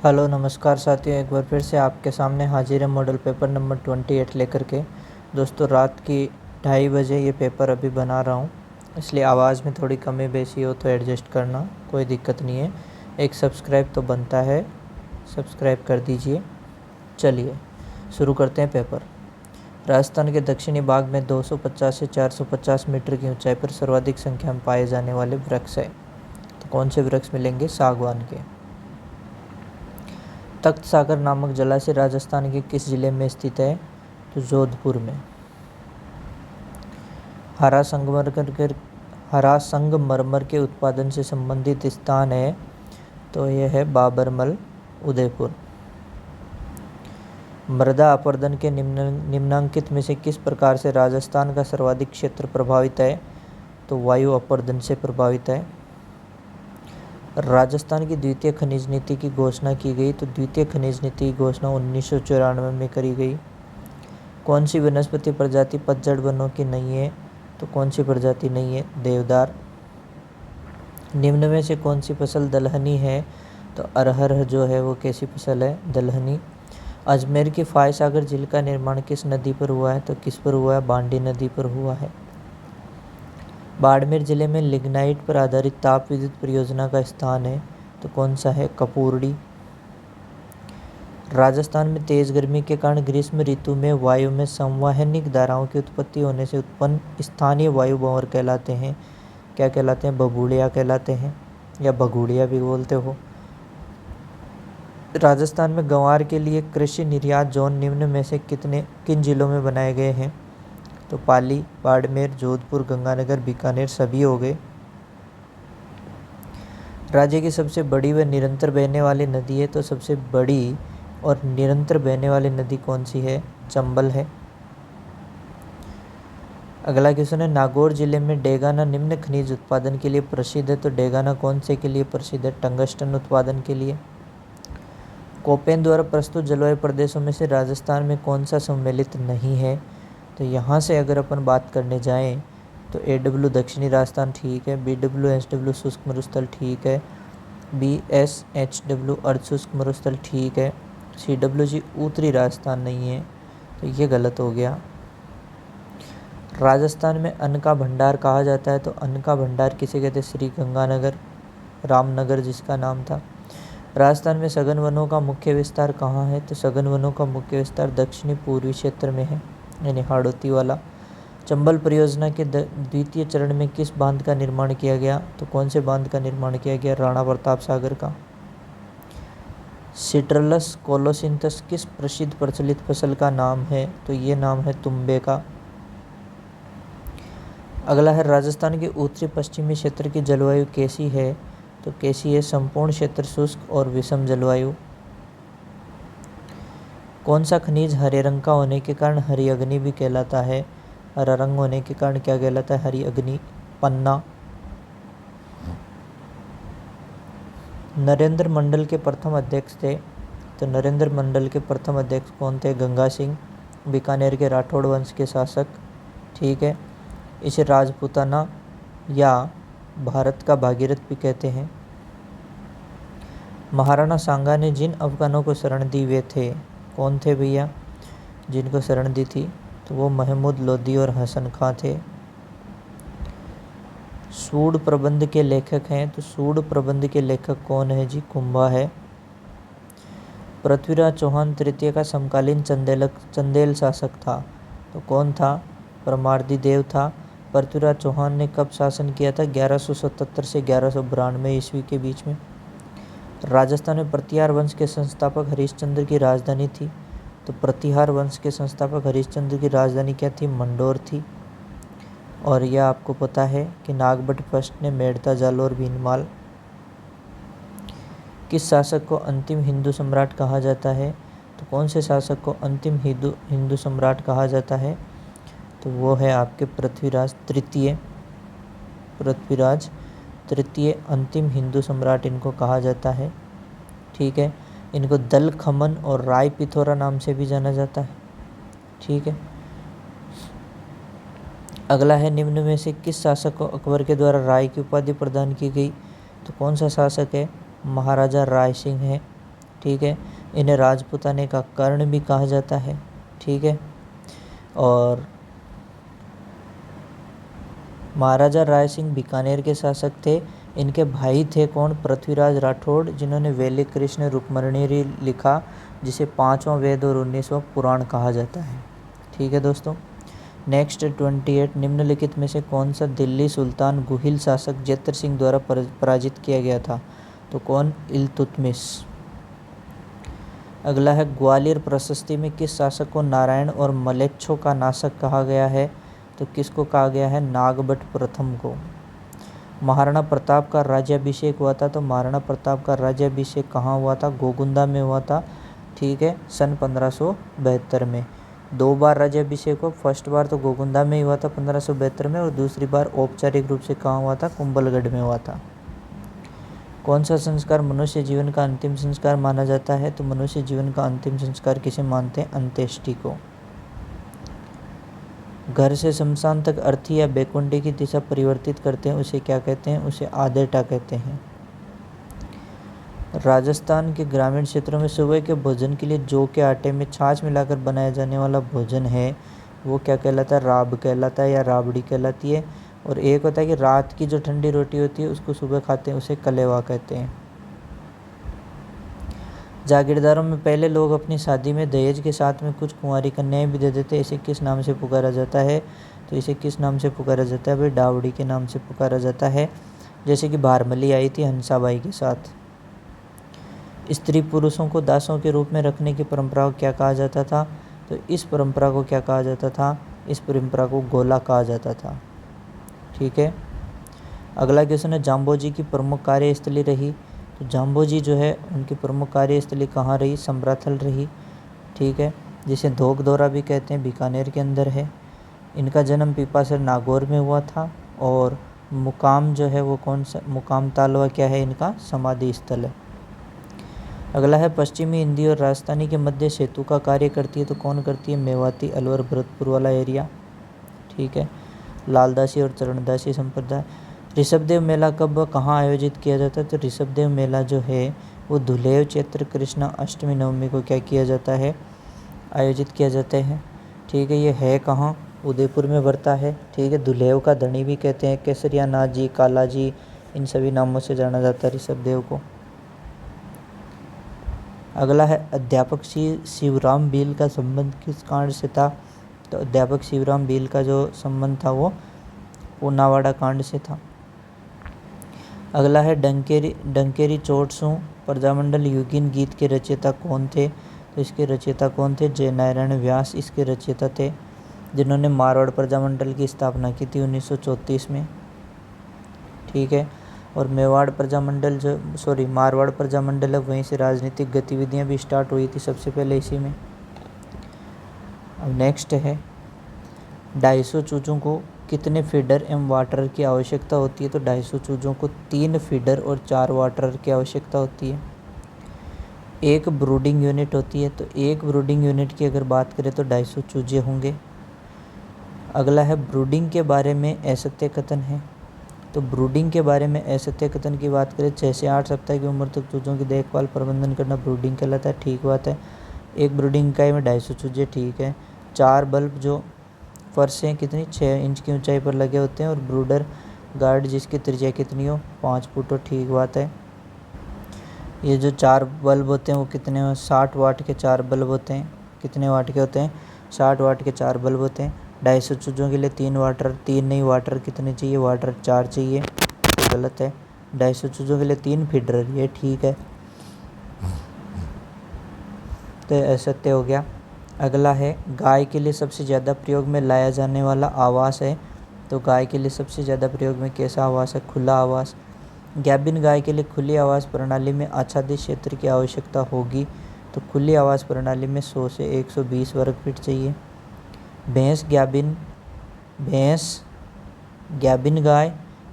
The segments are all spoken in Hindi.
हेलो नमस्कार साथियों, एक बार फिर से आपके सामने हाजिर है मॉडल पेपर नंबर 28 लेकर के। दोस्तों, रात की 2:30 बजे ये पेपर अभी बना रहा हूँ, इसलिए आवाज़ में थोड़ी कमी बेशी हो तो एडजस्ट करना, कोई दिक्कत नहीं है। एक सब्सक्राइब तो बनता है, सब्सक्राइब कर दीजिए। चलिए शुरू करते हैं पेपर। राजस्थान के दक्षिणी भाग में 250 से 450 मीटर की ऊंचाई पर सर्वाधिक संख्या में पाए जाने वाले वृक्ष है। तो कौन से वृक्ष मिलेंगे? सागवान के। तख्त सागर नामक जलाशय राजस्थान के किस जिले में स्थित है? तो जोधपुर में। हरा संगमरमर के उत्पादन से संबंधित स्थान है, तो यह है बाबरमल, उदयपुर। मृदा अपरदन के निम्नांकित में से किस प्रकार से राजस्थान का सर्वाधिक क्षेत्र प्रभावित है? तो वायु अपरदन से प्रभावित है। राजस्थान की द्वितीय खनिज नीति की घोषणा की गई, तो द्वितीय खनिज नीति की घोषणा 1994 में करी गई। कौन सी वनस्पति प्रजाति पतझड़ वनों की नहीं है? तो कौन सी प्रजाति नहीं है? देवदार। निम्न में से कौन सी फसल दलहनी है? तो अरहर जो है वो कैसी फसल है? दलहनी। अजमेर की फाय सागर झील का निर्माण किस नदी पर हुआ है? तो किस पर हुआ है? बांडी नदी पर हुआ है। बाड़मेर जिले में लिग्नाइट पर आधारित ताप विद्युत परियोजना का स्थान है, तो कौन सा है? कपूरडी। राजस्थान में तेज गर्मी के कारण ग्रीष्म ऋतु में वायु में संवहनिक धाराओं की उत्पत्ति होने से उत्पन्न स्थानीय वायु भंवर कहलाते हैं। क्या कहलाते हैं? बबूड़िया कहलाते हैं, या भगुड़िया भी बोलते हो। राजस्थान में गंवार के लिए कृषि निर्यात जोन निम्न में से किन जिलों में बनाए गए हैं? तो पाली, बाड़मेर, जोधपुर, गंगानगर, बीकानेर सभी हो गए। राज्य की सबसे बड़ी व निरंतर बहने वाली नदी है, तो सबसे बड़ी और निरंतर बहने वाली नदी कौन सी है? चंबल है। अगला क्वेश्चन है, नागौर जिले में डेगाना निम्न खनिज उत्पादन के लिए प्रसिद्ध है, तो डेगाना कौन से के लिए प्रसिद्ध है? टंगस्टन उत्पादन के लिए। कोपेन द्वारा प्रस्तुत जलवायु प्रदेशों में से राजस्थान में कौन सा सम्मिलित नहीं है? तो यहाँ से अगर अपन बात करने जाएं तो AW दक्षिणी राजस्थान ठीक है, BWSW शुष्क मरुस्थल ठीक है, BSHW अर्ध शुष्क मरुस्थल ठीक है, CWG उत्तरी राजस्थान नहीं है, तो ये गलत हो गया। राजस्थान में अन्न का भंडार कहा जाता है, तो अन्न का भंडार किसे कहते हैं? श्री गंगानगर, रामनगर जिसका नाम था। राजस्थान में सघन वनों का मुख्य विस्तार कहाँ है? तो सघन वनों का मुख्य विस्तार दक्षिणी पूर्वी क्षेत्र में है, यानी हाड़ौती वाला। चंबल परियोजना के द्वितीय चरण में किस बांध का निर्माण किया गया? तो कौन से बांध का निर्माण किया गया? राणा प्रताप सागर का। सिट्रलस कोलोसिंथस किस प्रसिद्ध प्रचलित फसल का नाम है? तो ये नाम है तुम्बे का। अगला है, राजस्थान के उत्तरी पश्चिमी क्षेत्र की जलवायु कैसी है? तो कैसी है? संपूर्ण क्षेत्र शुष्क और विषम जलवायु। कौन सा खनिज हरे रंग का होने के कारण हरी अग्नि भी कहलाता है? हरा रंग होने के कारण क्या कहलाता है? हरी अग्नि। पन्ना। नरेंद्र मंडल के प्रथम अध्यक्ष थे, तो नरेंद्र मंडल के प्रथम अध्यक्ष कौन थे? गंगा सिंह, बीकानेर के राठौड़ वंश के शासक, ठीक है। इसे राजपूताना या भारत का भागीरथ भी कहते हैं। महाराणा सांगा ने जिन अफगानों को शरण दी वे थे, कौन थे भैया जिनको शरण दी थी? तो वो महमूद लोदी और हसन खां थे। सूड प्रबंध के लेखक हैं, तो सूड प्रबंध के लेखक कौन है जी? कुंभा है। पृथ्वीराज चौहान तृतीय का समकालीन चंदेल शासक था, तो कौन था? परमार्दी देव था। पृथ्वीराज चौहान ने कब शासन किया था? 1177 से 1192 ईस्वी के बीच में। राजस्थान में प्रतिहार वंश के संस्थापक हरिश्चंद्र की राजधानी थी, तो प्रतिहार वंश के संस्थापक हरिश्चंद्र की राजधानी क्या थी? मंडोर थी। और यह आपको पता है कि नागभट्ट फर्स्ट ने मेड़ता जालोर भीनमाल। किस शासक को अंतिम हिंदू सम्राट कहा जाता है? तो कौन से शासक को अंतिम हिंदू सम्राट कहा जाता है? तो वो है आपके पृथ्वीराज तृतीय। पृथ्वीराज तृतीय अंतिम हिंदू सम्राट इनको कहा जाता है, ठीक है। इनको दल खमन और राय पिथौरा नाम से भी जाना जाता है, ठीक है। अगला है, निम्न में से किस शासक को अकबर के द्वारा राय की उपाधि प्रदान की गई? तो कौन सा शासक है? महाराजा राय सिंह है। ठीक है। इन्हें राजपूताने का कर्ण भी कहा जाता है, ठीक है। और महाराजा राय सिंह बीकानेर के शासक थे। इनके भाई थे कौन? पृथ्वीराज राठौड़, जिन्होंने वैलिक कृष्ण रुक्मणी लिखा, जिसे 5वां वेद और 19वां पुराण कहा जाता है, ठीक है दोस्तों। नेक्स्ट 28, निम्नलिखित में से कौन सा दिल्ली सुल्तान गुहिल शासक जैतर सिंह द्वारा पराजित किया गया था? तो कौन? इल्तुतमिश। अगला है, ग्वालियर प्रशस्ति में किस शासक को नारायण और मलेच्छों का नाशक कहा गया है? तो किसको कहा गया है? नागभट्ट प्रथम को। महाराणा प्रताप का राज्याभिषेक हुआ था, तो महाराणा प्रताप का राज्याभिषेक कहाँ हुआ था? गोगुंदा में हुआ था, ठीक है, सन 1572 में। 2 बार राज्याभिषेक हो, फर्स्ट बार तो गोगुंदा में ही हुआ था 1572 में, और दूसरी बार औपचारिक रूप से कहाँ हुआ था? कुंभलगढ़ में हुआ था। कौन सा संस्कार मनुष्य जीवन का अंतिम संस्कार माना जाता है? तो मनुष्य जीवन का अंतिम संस्कार किसे मानते हैं? अंत्येष्टि को। घर से शमशान तक अर्थी या बैकुंठी की दिशा परिवर्तित करते हैं, उसे क्या कहते हैं? उसे आदेटा कहते हैं। राजस्थान के ग्रामीण क्षेत्रों में सुबह के भोजन के लिए जौ के आटे में छाछ मिलाकर बनाया जाने वाला भोजन है, वो क्या कहलाता है? राब कहलाता है या राबड़ी कहलाती है। और एक होता है कि रात की जो ठंडी रोटी होती है उसको सुबह खाते हैं, उसे कलेवा कहते हैं। जागीरदारों में पहले लोग अपनी शादी में दहेज के साथ में कुछ कुंवारी कन्याएं भी दे देते हैं, इसे किस नाम से पुकारा जाता है? तो इसे किस नाम से पुकारा जाता है भाई? डावड़ी के नाम से पुकारा जाता है। जैसे कि भारमली आई थी हंसाबाई के साथ। स्त्री पुरुषों को दासों के रूप में रखने की परंपरा को क्या कहा जाता था? तो इस परंपरा को क्या कहा जाता था? इस परंपरा को गोला कहा जाता था, ठीक है। अगला क्वेश्चन है, जाम्बोजी की प्रमुख कार्यस्थली रही। तो जाम्बोजी जो है उनकी प्रमुख कार्यस्थली कहाँ रही? समराथल रही, ठीक है, जिसे धोक दौरा भी कहते हैं, बीकानेर के अंदर है। इनका जन्म पीपासर नागौर में हुआ था, और मुकाम जो है वो कौन सा? मुकाम तालवा क्या है? इनका समाधि स्थल है। अगला है, पश्चिमी हिंदी और राजस्थानी के मध्य सेतु का कार्य करती है, तो कौन करती है? मेवाती, अलवर, भरतपुर वाला एरिया, ठीक है। लालदासी और चरणदासी संप्रदाय। ऋषभदेव मेला कब कहाँ आयोजित किया जाता है? तो ऋषभदेव मेला जो है वो धुलेव चैत्र कृष्ण अष्टमी नवमी को क्या किया जाता है? आयोजित किया जाता है, ठीक है। ये है कहाँ? उदयपुर में बढ़ता है, ठीक है। धुलेव का धनी भी कहते हैं, केसरिया नाथ जी, काला जी, इन सभी नामों से जाना जाता है ऋषभदेव को। अगला है, अध्यापक शिवराम बील का संबंध किस कांड से था? तो अध्यापक शिवराम बील का जो संबंध था वो पूनावाड़ा कांड से था। अगला है, डंकेरी चोटसू प्रजामंडल युगिन गीत के रचयिता कौन थे? तो इसके रचयिता कौन थे? जयनारायण व्यास इसके रचयिता थे, जिन्होंने मारवाड़ प्रजामंडल की स्थापना की थी 1934 में, ठीक है। और मारवाड़ प्रजामंडल है, वहीं से राजनीतिक गतिविधियां भी स्टार्ट हुई थी सबसे पहले इसी में। अब नेक्स्ट है, 250 चूजों को कितने फीडर एवं वाटर की आवश्यकता होती है? तो 250 चूजों को 3 फीडर और 4 वाटर की आवश्यकता होती है। एक ब्रूडिंग यूनिट होती है, तो एक ब्रूडिंग यूनिट की अगर बात करें तो 250 चूजे होंगे। अगला है, ब्रूडिंग के बारे में असत्य कथन है। तो ब्रूडिंग के बारे में असत्य कथन की बात करें, 6 से 8 सप्ताह की उम्र तक चूजों की देखभाल प्रबंधन करना ब्रूडिंग कहलाता है, ठीक बात है। एक ब्रूडिंग इकाई में 250 चूजे, ठीक है। 4 बल्ब जो फर्श हैं कितनी? 6 इंच की ऊंचाई पर लगे होते हैं, और ब्रूडर गार्ड जिसकी त्रिज्या कितनी हो? 5 फुट हो, ठीक बात है। ये जो 4 बल्ब होते हैं वो कितने हो? 60 वाट के 4 बल्ब होते हैं। कितने वाट के होते हैं? 60 वाट के 4 बल्ब होते हैं। 250 चूजों के लिए 3 वाटर, 3 नहीं, वाटर कितने चाहिए? वाटर 4 चाहिए, तो गलत है। 250 चूजों के लिए 3 फीडर, ये ठीक है, तो असत्य हो गया। अगला है, गाय के लिए सबसे ज़्यादा प्रयोग में लाया जाने वाला आवास है। तो गाय के लिए सबसे ज़्यादा प्रयोग में कैसा आवास है? खुला आवास। गैबिन गाय के लिए खुली आवास प्रणाली में आच्छादित क्षेत्र की आवश्यकता होगी, तो खुली आवास प्रणाली में 100 से 120 वर्ग फीट चाहिए। भैंस गैबिन गाय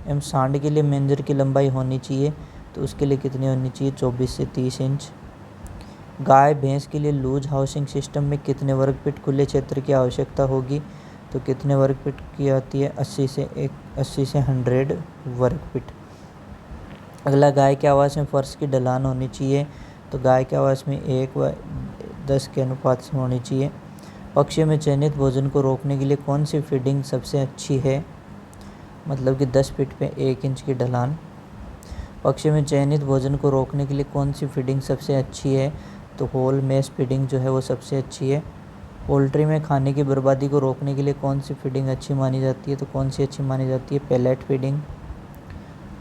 एवं सांड के लिए मेंजर की लंबाई होनी चाहिए, तो उसके लिए कितनी होनी चाहिए? 24 से 30 इंच। गाय भैंस के लिए लूज हाउसिंग सिस्टम में कितने वर्ग फीट खुले क्षेत्र की आवश्यकता होगी? तो कितने वर्ग फीट की आती है? 80 से 100 वर्ग फीट। अगला, गाय के आवास में फर्श की ढलान होनी चाहिए, तो गाय के आवाज़ में 1:10 के अनुपात से होनी चाहिए। पक्षियों में चयनित भोजन को रोकने के लिए कौन सी फीडिंग सबसे अच्छी है, मतलब कि 10 फीट पे 1 इंच की ढलान। पक्षियों में चयनित भोजन को रोकने के लिए कौन सी फीडिंग सबसे अच्छी है, तो होल मेस फीडिंग जो है वो सबसे अच्छी है। पोल्ट्री में खाने की बर्बादी को रोकने के लिए कौन सी फीडिंग अच्छी मानी जाती है, तो कौन सी अच्छी मानी जाती है, पेलेट फीडिंग।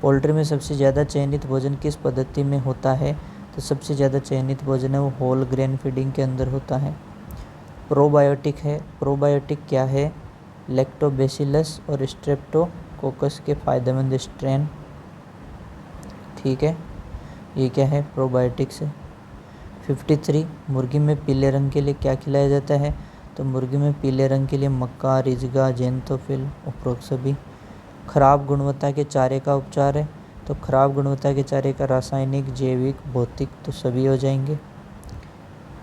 पोल्ट्री में सबसे ज़्यादा चयनित भोजन किस पद्धति में होता है, तो सबसे ज़्यादा चयनित भोजन है वो होल ग्रेन फीडिंग के अंदर होता है। प्रोबायोटिक है, प्रोबायोटिक क्या है, लैक्टोबैसिलस और स्ट्रेप्टोकोकस के फ़ायदेमंद स्ट्रेन। ठीक है, ये क्या है, प्रोबायोटिक्स है। 53, मुर्गी में पीले रंग के लिए क्या खिलाया जाता है, तो मुर्गी में पीले रंग के लिए मक्का, रिजगा, जेंथोफिल, उपरोक्त सभी। खराब गुणवत्ता के चारे का उपचार है, तो खराब गुणवत्ता के चारे का रासायनिक, जैविक, भौतिक, तो सभी हो जाएंगे।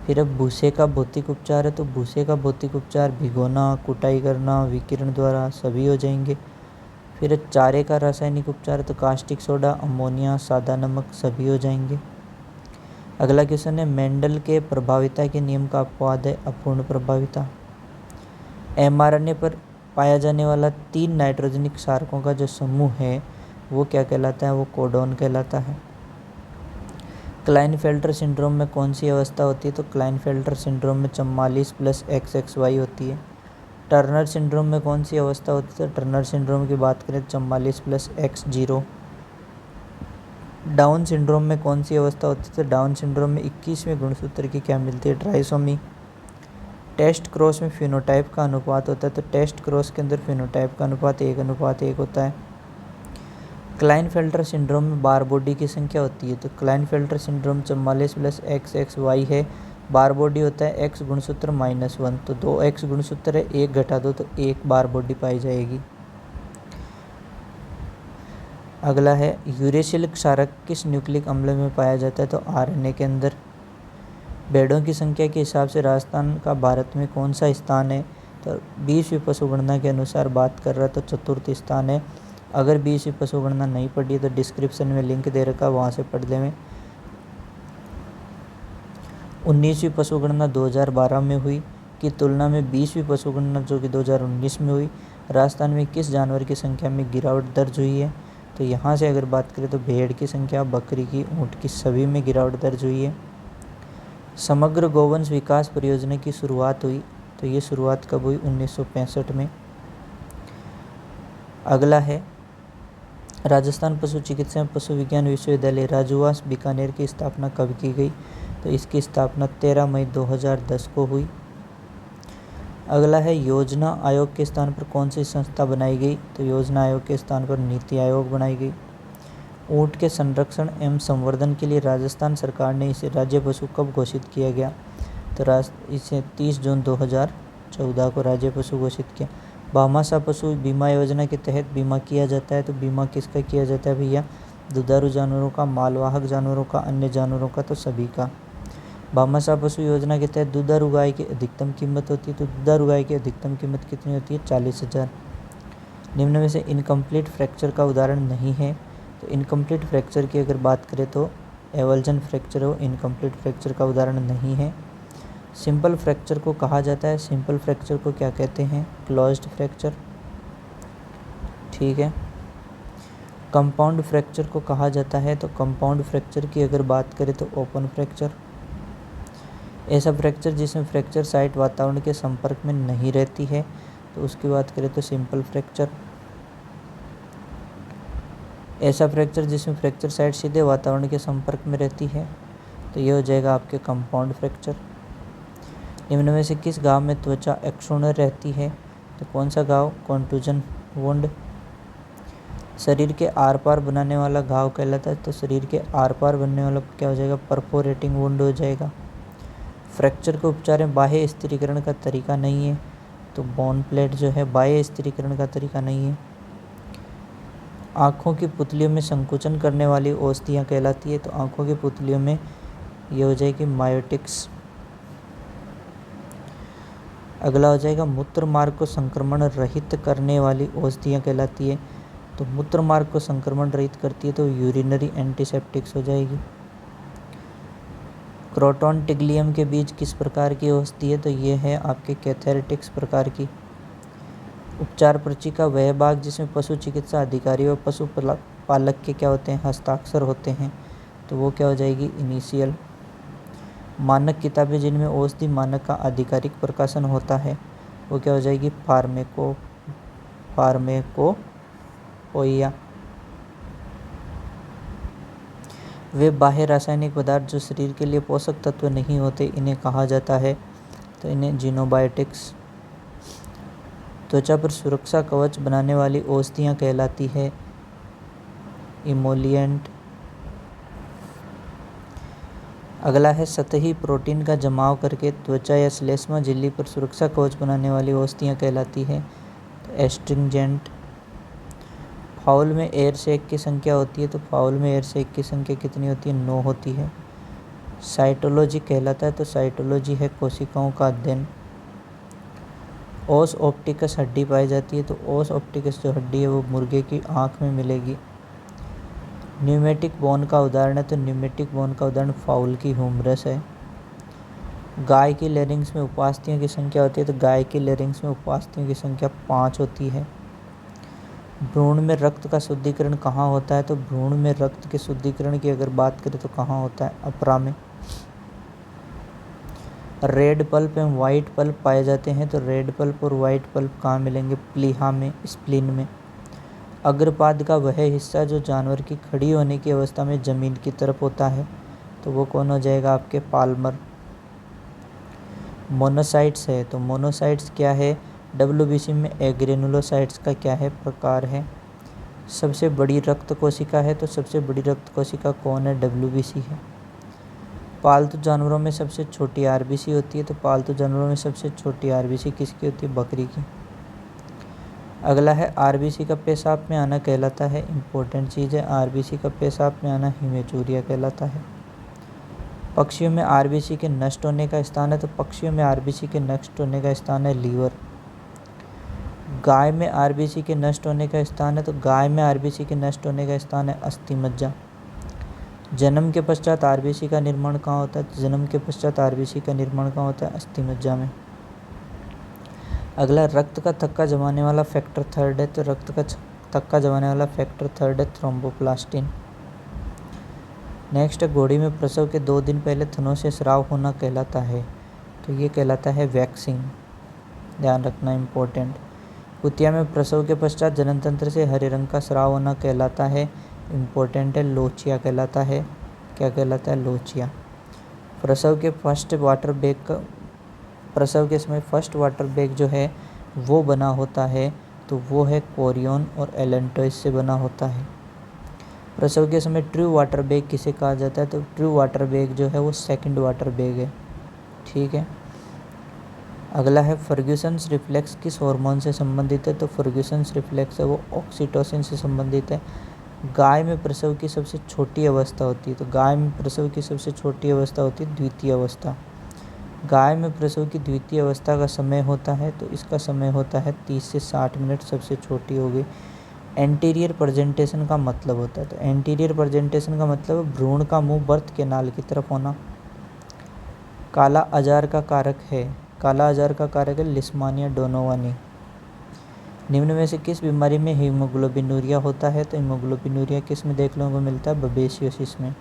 फिर अब भूसे का भौतिक उपचार है, तो भूसे का भौतिक उपचार भिगोना, कुटाई करना, विकिरण द्वारा, सभी हो जाएंगे। फिर चारे का रासायनिक उपचार है, तो कास्टिक सोडा, अमोनिया, सादा नमक, सभी हो जाएंगे। अगला क्वेश्चन है, मेंडल के प्रभाविता के नियम का अपवाद है अपूर्ण प्रभाविता। mRNA पर पाया जाने वाला 3 नाइट्रोजनिक क्षारकों का जो समूह है वो क्या कहलाता है, वो कोडोन कहलाता है। क्लाइनफेल्टर सिंड्रोम में कौन सी अवस्था होती है, तो क्लाइनफेल्टर सिंड्रोम में 44+XXY होती है। टर्नर सिंड्रोम में कौन सी अवस्था होती है, तो टर्नर सिंड्रोम की बात करें 44+X0। डाउन सिंड्रोम में कौन सी अवस्था होती है, तो डाउन सिंड्रोम में 21वें गुणसूत्र की क्या मिलती है, ट्राइसोमी। टेस्ट क्रॉस में फिनोटाइप का अनुपात होता है, तो टेस्ट क्रॉस के अंदर फिनोटाइप का अनुपात 1:1 होता है। क्लाइनफेल्टर सिंड्रोम में बार बॉडी की संख्या होती है, तो क्लाइनफेल्टर सिंड्रोम 44+XXY है। बार बॉडी होता है x गुणसूत्र -1, तो 2x गुणसूत्र है, 1 घटा दो तो 1 बार बॉडी पाई जाएगी। अगला है, यूरेसिल क्षारक किस न्यूक्लिक अम्ल में पाया जाता है, तो RNA के अंदर। भेड़ों की संख्या के हिसाब से राजस्थान का भारत में कौन सा स्थान है, तो 20वीं पशुगणना के अनुसार बात कर रहा तो चतुर्थ स्थान है। अगर 20वीं पशुगणना नहीं पढ़ी तो डिस्क्रिप्शन में लिंक दे रखा, वहाँ से पढ़ लें। 19वीं पशुगणना 2012 में हुई की तुलना में 20वीं पशुगणना जो कि 2019 में हुई, राजस्थान में किस जानवर की संख्या में गिरावट दर्ज हुई है, तो यहाँ से अगर बात करें तो भेड़ की संख्या, बकरी की, ऊँट की, सभी में गिरावट दर्ज हुई है। समग्र गौवंश विकास परियोजना की शुरुआत हुई, तो ये शुरुआत कब हुई, 1965 में। अगला है, राजस्थान पशु चिकित्सा एवं पशु विज्ञान विश्वविद्यालय राजूवास बीकानेर की स्थापना कब की गई, तो इसकी स्थापना 13 मई 2010 को हुई। अगला है, योजना आयोग के स्थान पर कौन सी संस्था बनाई गई, तो योजना आयोग के स्थान पर नीति आयोग बनाई गई। ऊँट के संरक्षण एवं संवर्धन के लिए राजस्थान सरकार ने इसे राज्य पशु कब घोषित किया गया, तो इसे 30 जून 2014 को राज्य पशु घोषित किया। भामाशाह पशु बीमा योजना के तहत बीमा किया जाता है, तो बीमा किसका किया जाता है भैया, दुधारू जानवरों का, मालवाहक जानवरों का, अन्य जानवरों का, तो सभी का। भामाशाह पशु योजना के तहत दुधारू गाय की अधिकतम कीमत होती है, तो दुधारू गाय की अधिकतम कीमत कितनी होती है, 40,000। निम्न में से इनकम्प्लीट फ्रैक्चर का उदाहरण नहीं है, तो इनकम्प्लीट फ्रैक्चर की अगर बात करें तो एवल्जन फ्रैक्चर हो, इनकम्प्लीट फ्रैक्चर का उदाहरण नहीं है। सिंपल फ्रैक्चर को कहा जाता है, सिंपल फ्रैक्चर को क्या कहते हैं, क्लोज्ड फ्रैक्चर। ठीक है, कंपाउंड फ्रैक्चर को कहा जाता है, तो कंपाउंड फ्रैक्चर की अगर बात करें तो ओपन फ्रैक्चर। ऐसा फ्रैक्चर जिसमें फ्रैक्चर साइट वातावरण के संपर्क में नहीं रहती है, तो उसकी बात करें तो सिंपल फ्रैक्चर। ऐसा फ्रैक्चर जिसमें फ्रैक्चर साइट सीधे वातावरण के संपर्क में रहती है, तो ये हो जाएगा आपके कंपाउंड फ्रैक्चर। निम्न में से किस घाव में त्वचा अक्षुण्ण रहती है, तो कौन सा घाव, कॉन्टूजन वुंड। शरीर के आर पार बनाने वाला घाव कहलाता है, तो शरीर के आर पार बनने वाला क्या हो जाएगा, परफोरेटिंग वुंड हो जाएगा। फ्रैक्चर के उपचार में बाह्य स्थिरीकरण का तरीका नहीं है, तो बोन प्लेट जो है बाह्य स्थिरीकरण का तरीका नहीं है। आँखों की पुतलियों में संकुचन करने वाली औषधियाँ कहलाती है, तो आँखों की पुतलियों में ये हो जाएगी मायोटिक्स। अगला हो जाएगा, मूत्र मार्ग को संक्रमण रहित करने वाली औषधियाँ कहलाती है, तो मूत्र मार्ग को संक्रमण रहित करती है तो यूरिनरी एंटीसेप्टिक्स हो जाएगी। क्रोटोन टिग्लियम के बीज किस प्रकार की औषधि है? तो ये है आपके कैथेरेटिक्स प्रकार की। उपचार पर्ची का वह भाग जिसमें पशु चिकित्सा अधिकारी और पशु पालक के क्या होते हैं? हस्ताक्षर होते हैं, तो वो क्या हो जाएगी? इनिशियल। मानक किताबें जिनमें औषधि मानक का आधिकारिक प्रकाशन होता है, वो क्या हो जाएगी? फार्मेकोपोइया। वे बाह्य रासायनिक पदार्थ जो शरीर के लिए पोषक तत्व नहीं होते, इन्हें कहा जाता है, तो इन्हें जीनोबायोटिक्स। त्वचा पर सुरक्षा कवच बनाने वाली औषधियाँ कहलाती है इमोलिएंट। अगला है सतही प्रोटीन का जमाव करके त्वचा या श्लेष्मा झिल्ली पर सुरक्षा कवच बनाने वाली औषधियाँ कहलाती है, तो एस्ट्रिंजेंट। फाउल में एयर सैक की संख्या होती है, तो फाउल में एयर सैक की संख्या कितनी होती है? 9 होती है। साइटोलॉजी कहलाता है, तो साइटोलॉजी है कोशिकाओं का अध्ययन। ओस ऑप्टिकस हड्डी पाई जाती है, तो ओस ऑप्टिकस जो हड्डी है वो मुर्गे की आँख में मिलेगी। न्यूमेटिक बोन का उदाहरण है, तो न्यूमेटिक बोन का उदाहरण फाउल की ह्यूमरस है। गाय की लेरिंग्स में उपास्थियों की संख्या होती है, तो गाय की लेरिंग्स में उपास्थियों की संख्या 5 होती है। भ्रूण में रक्त का शुद्धिकरण कहाँ होता है? तो भ्रूण में रक्त के शुद्धिकरण की अगर बात करें तो कहाँ होता है? अपरा में। रेड पल्प एवं वाइट पल्प पाए जाते हैं, तो रेड पल्प और वाइट पल्प कहाँ मिलेंगे? प्लीहा में, स्प्लीन में। अग्रपाद का वह हिस्सा जो जानवर की खड़ी होने की अवस्था में जमीन की तरफ होता है, तो वो कौन हो जाएगा? आपके पाल्मर। मोनोसाइट्स है, तो मोनोसाइट्स क्या है? डब्ल्यूबीसी में एग्रेनुलोसाइट्स का क्या है? प्रकार है। सबसे बड़ी रक्त कोशिका है, तो सबसे बड़ी रक्त कोशिका कौन है? डब्ल्यूबीसी है। पालतू जानवरों में सबसे छोटी आरबीसी होती है, तो पालतू जानवरों में सबसे छोटी आरबीसी किसकी होती है? बकरी की। अगला है आरबीसी का पेशाब में आना कहलाता है, इम्पोर्टेंट चीज़ है। आरबीसी का पेशाब में आना हीमेचूरिया कहलाता है। पक्षियों में आरबीसी के नष्ट होने का स्थान है, तो पक्षियों में आरबीसी के नष्ट होने का स्थान है लीवर। गाय में आरबीसी के नष्ट होने का स्थान है, तो गाय में आरबीसी के नष्ट होने का स्थान है अस्थिमज्जा। जन्म के पश्चात आरबीसी का निर्माण कहाँ होता है? तो जन्म के पश्चात आरबीसी का निर्माण कहाँ होता है? अस्थिमज्जा में। अगला रक्त का थक्का जमाने वाला फैक्टर 3 है, तो रक्त का थक्का जमाने वाला फैक्टर 3 है थ्रोम्बोप्लास्टिन। नेक्स्ट है घोड़ी में प्रसव के 2 दिन पहले थनों से स्राव होना कहलाता है, तो ये कहलाता है वैक्सिंग, ध्यान रखना इम्पोर्टेंट। कुतिया में प्रसव के पश्चात जननतंत्र से हरे रंग का स्राव होना कहलाता है, इम्पोर्टेंट है लोचिया कहलाता है। क्या कहलाता है? लोचिया। प्रसव के समय फर्स्ट वाटर बैग जो है वो बना होता है, तो वो है कोरियन और एलेंटोइस से बना होता है। प्रसव के समय ट्रू वाटर बैग किसे कहा जाता है? तो ट्रू वाटर बैग जो है वो सेकंड वाटर बैग है, ठीक है। अगला है फर्ग्यूसन्स रिफ्लेक्स किस हार्मोन से संबंधित है? तो फर्ग्यूसन्स रिफ्लेक्स है वो ऑक्सीटोसिन से संबंधित है। गाय में प्रसव की सबसे छोटी अवस्था होती है, तो गाय में प्रसव की सबसे छोटी अवस्था होती है द्वितीय अवस्था। गाय में प्रसव की द्वितीय अवस्था का समय होता है, तो इसका समय होता है 30 से 60 मिनट, सबसे छोटी होगी। एंटीरियर प्रेजेंटेशन का मतलब होता है, तो एंटीरियर प्रेजेंटेशन का मतलब भ्रूण का मुंह बर्थ केनाल की तरफ होना। काला अजार का कारक है, काला अजार का कारक है लिस्मानिया डोनोवानी। निम्न में से किस बीमारी में हीमोग्लोबिनूरिया होता है? तो हीमोग्लोबिनूरिया किस में देखने को मिलता है? बबेसियोसिस में।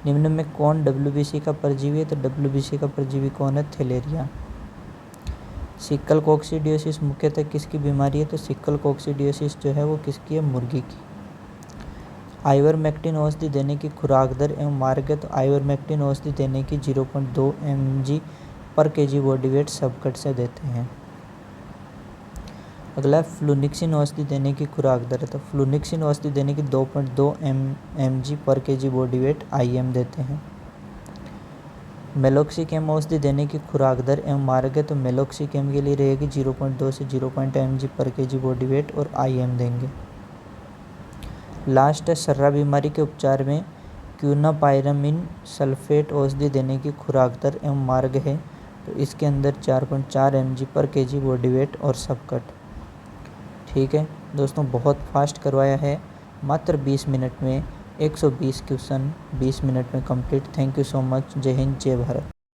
निम्न में कौन डब्ल्यूबीसी का परजीवी है? तो डब्ल्यूबीसी का परजीवी कौन है? थैलेरिया। सिकल कोक्सीडियोसिस मुख्यतः किसकी बीमारी है? तो सिकल कोक्सीडियोसिस जो है वो किसकी है? मुर्गी की। आइवरमेक्टिन औषधि देने की खुराक दर एवं मार्ग है, तो आइवरमेक्टिन औषधि देने की 0.2 mg पर kg बॉडी वेट सबकट से देते हैं। अगला फ्लूनिक्सिन औषधि देने की खुराक दर है, तो फ्लूनिक्सिन औषधि देने की 2.2 mg पर kg बॉडी वेट IM देते हैं। मेलोक्सिकेम औषधि देने की खुराक दर एवं मार्ग है, तो मेलोक्सिकेम के लिए रहेगी 0.2 से 0.5 mg पर kg बॉडी वेट और IM देंगे। लास्ट है सर्रा बीमारी के उपचार में क्यूनापाइरामिन सल्फेट औषधि देने की खुराक दर एवं मार्ग है, तो इसके अंदर 4.4 mg पर kg बॉडी वेट और सबकट। ठीक है दोस्तों, बहुत फास्ट करवाया है, मात्र 20 मिनट में 120 क्वेश्चन 20 मिनट में complete. Thank you so much. जय हिंद, जय भारत।